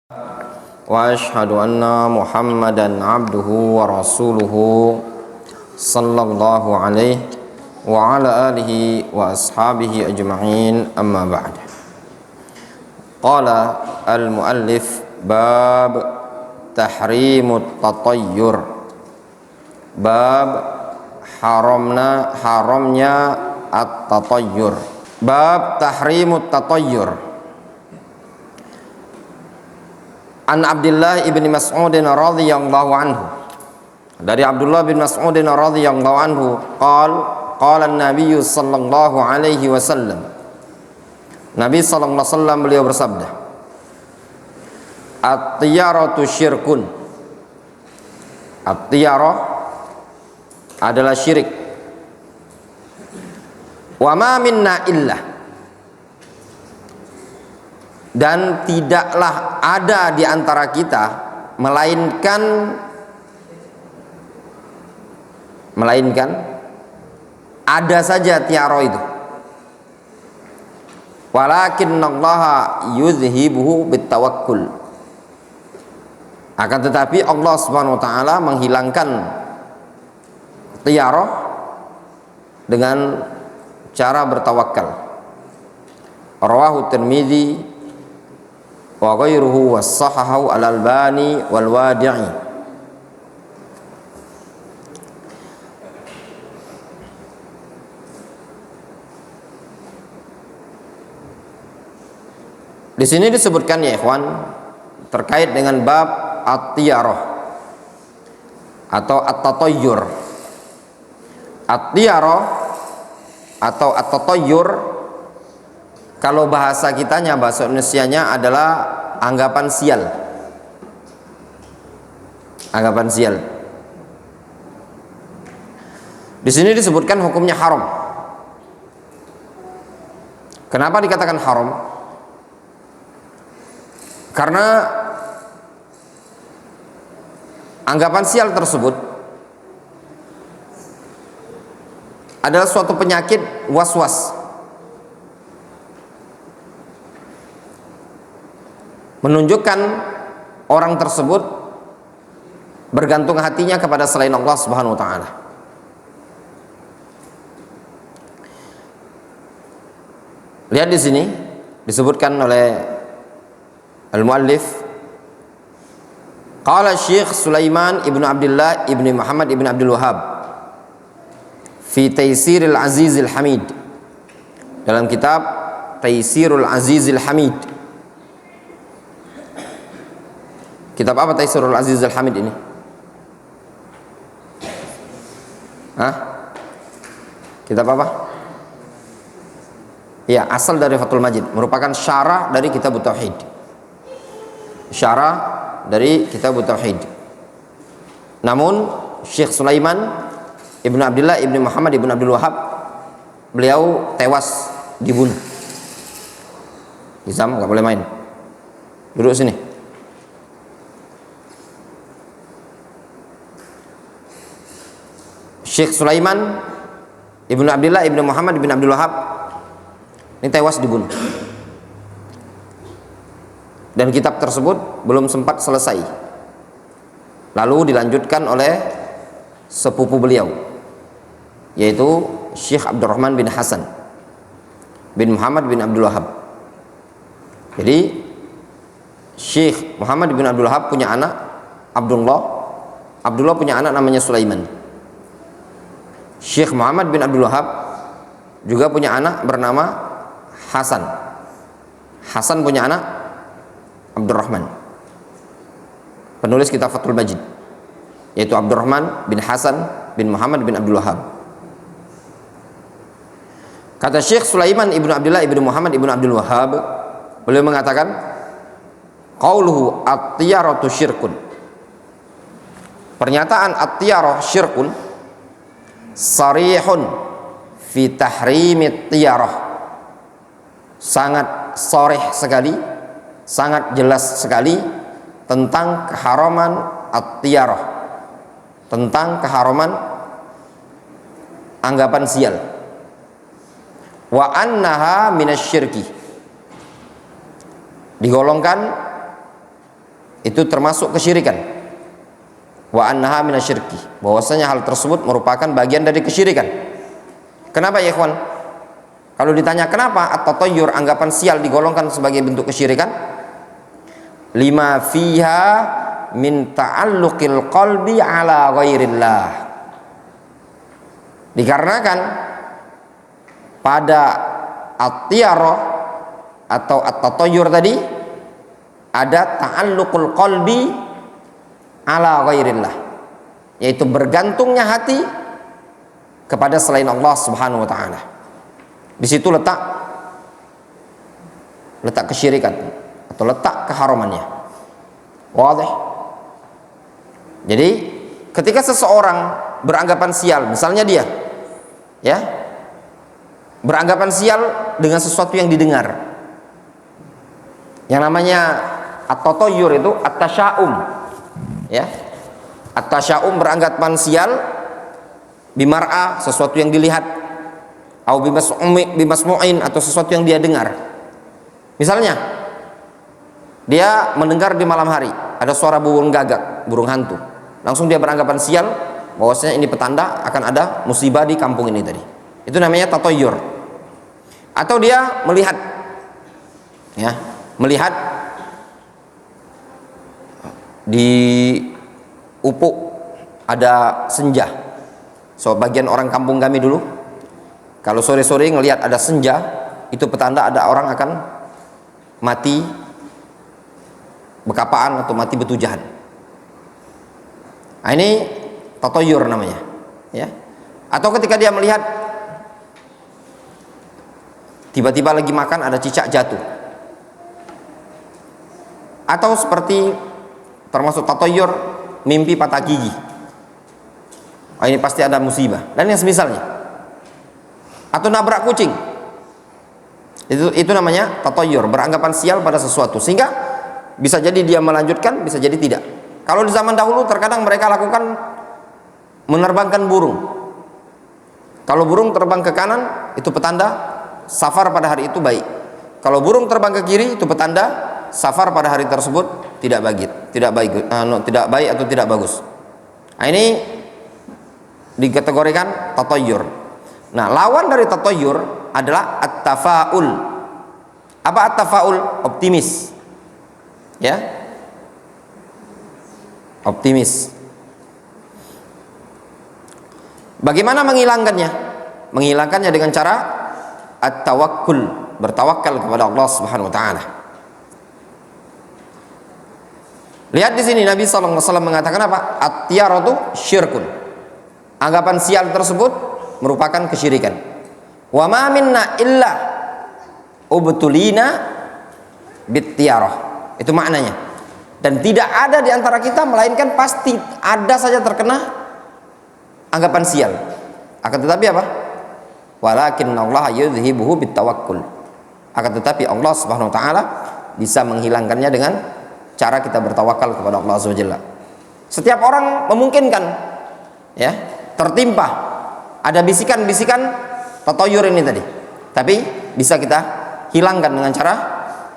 Wa ashhadu anna Muhammadan abduhu wa rasuluhu sallallahu alaihi wa ala alihi wa ashabihi ajma'in, amma ba'd. Qala al-muallif bab tahrimut tatayyur, bab haramnya at-tatayyur, bab tahrimut tatayyur. An Abdullah ibn Mas'ud radhiyallahu anhu, dari Abdullah bin Mas'ud radhiyallahu anhu, qala an-nabiy sallallahu alaihi wasallam, Nabi sallallahu alaihi wasallam beliau bersabda, at-tiyaratu syirkun, at-tiyarah adalah syirik, wa ma minna illah, dan tidaklah ada di antara kita melainkan ada saja tiara itu. Walakinnallaha yuzhibuhu bitawakkul, akan tetapi Allah Subhanahu wa taala menghilangkan tiara dengan cara bertawakal. Rawahu Tirmidzi wa ghairuhu was-sahahu al-Albani wal Wadi'i. Di sini disebutkan, ya ikhwan, terkait dengan bab at-tiyarah atau at-tatayyur. At-tiyarah atau at-tatayyur, kalau bahasa kitanya, bahasa Indonesianya adalah anggapan sial. Anggapan sial. Di sini disebutkan hukumnya haram. Kenapa dikatakan haram? Karena anggapan sial tersebut adalah suatu penyakit was-was, menunjukkan orang tersebut bergantung hatinya kepada selain Allah Subhanahu wa taala. Lihat di sini disebutkan oleh al-muallif, qala Syekh Sulaiman ibnu Abdullah ibnu Muhammad ibnu Abdul Wahhab fi Taysiril Azizil Hamid, dalam kitab Taysirul Azizil Hamid. Kitab apa Taysirul Azizil Hamid ini? Kitab apa? Ya, asal dari Fathul Majid, merupakan syarah dari Kitab Tauhid. Syarah dari Kitab Tauhid. Namun Syekh Sulaiman ibnu Abdullah ibnu Muhammad ibnu Abdul Wahhab, beliau tewas dibunuh. Izam, nggak boleh main. Duduk sini. Syekh Sulaiman ibnu Abdullah ibnu Muhammad ibnu Abdul Wahhab ini tewas dibunuh, dan kitab tersebut belum sempat selesai, lalu dilanjutkan oleh sepupu beliau, yaitu Syekh Abdurrahman bin Hasan bin Muhammad bin Abdul Wahhab. Jadi Syekh Muhammad bin Abdul Wahhab punya anak Abdullah punya anak namanya Sulaiman. Syekh Muhammad bin Abdul Wahhab juga punya anak bernama Hasan punya anak Abdurrahman, penulis kitab Fathul Majid, yaitu Abdurrahman bin Hasan bin Muhammad bin Abdul Wahhab. Kata Syekh Sulaiman ibnu Abdullah ibnu Muhammad ibnu Abdul Wahhab, beliau mengatakan, qauluhu at-tiyaratu syirkun, pernyataan at-tiyarah syirkun, sarihun fi tahrimit tiyarah, sangat sharih sekali, sangat jelas sekali tentang keharaman at-tiyarah, tentang keharaman anggapan sial. Wa annaha minasyirki, digolongkan itu termasuk kesyirikan. Wa annaha minasyirki, bahwasanya hal tersebut merupakan bagian dari kesyirikan. Kenapa ya ikhwan? Kalau ditanya kenapa at-tatayyur, anggapan sial, digolongkan sebagai bentuk kesyirikan? Lima fiha min ta'alluqil qalbi ala ghairillah. Dikarenakan pada at-tiyarah atau at-tatayyur tadi ada ta'alluqul qalbi ala ghairillah, yaitu bergantungnya hati kepada selain Allah Subhanahu wa taala. Di situ letak kesyirikan atau letak keharamannya. Wadih. Jadi ketika seseorang beranggapan sial, misalnya dia ya beranggapan sial dengan sesuatu yang didengar, yang namanya at-tatayyur itu at-tasya'um, ya, at-tasya'um beranggapan sial bimar'a, sesuatu yang dilihat, atau bimasmu'in, atau sesuatu yang dia dengar. Misalnya dia mendengar di malam hari ada suara burung gagak, burung hantu, langsung dia beranggapan sial bahwasanya ini petanda akan ada musibah di kampung ini tadi. Itu namanya tatayyur. Atau dia melihat, ya, melihat di Upuk ada senja. Bagian orang kampung kami dulu, kalau sore-sore ngelihat ada senja, itu petanda ada orang akan mati bekapaan atau mati betujahan. Nah, ini tatayyur namanya, ya. Atau ketika dia melihat tiba-tiba lagi makan ada cicak jatuh. Atau seperti termasuk tatayyur mimpi patah gigi. Oh, ini pasti ada musibah dan yang semisalnya. Atau nabrak kucing. Itu namanya tatayyur, beranggapan sial pada sesuatu, sehingga bisa jadi dia melanjutkan, bisa jadi tidak. Kalau di zaman dahulu terkadang mereka lakukan menerbangkan burung. Kalau burung terbang ke kanan, itu petanda safar pada hari itu baik. Kalau burung terbang ke kiri, itu petanda safar pada hari tersebut tidak baik atau tidak bagus. Nah, ini dikategorikan tatayyur. Nah, lawan dari tatayyur adalah at-tafaul. Apa at-tafaul? Optimis. Ya. Optimis. Bagaimana menghilangkannya? Menghilangkannya dengan cara at-tawakkul, bertawakal kepada Allah Subhanahu wa taala. Lihat di sini Nabi sallallahu alaihi wasallam mengatakan apa? At-tiyaratu syirkun. Anggapan sial tersebut merupakan kesyirikan. Wa ma minna illa ubtulina bittiyarah. Itu maknanya. Dan tidak ada di antara kita melainkan pasti ada saja terkena anggapan sial. Akan tetapi apa? Walakinnallaha yudhibuhu bittawakkul. Akan tetapi Allah Subhanahu wa taala bisa menghilangkannya dengan cara kita bertawakal kepada Allah Subhanahu wa taala. Setiap orang memungkinkan, ya, tertimpa ada bisikan-bisikan tatayyur ini tadi, tapi bisa kita hilangkan dengan cara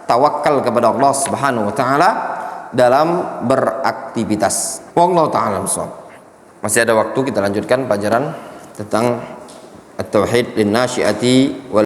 tawakal kepada Allah Subhanahu wa taala dalam beraktivitas. Wallahu taala shawab. Masih ada waktu, kita lanjutkan pelajaran tentang at-tauhid lin-nasyiati wal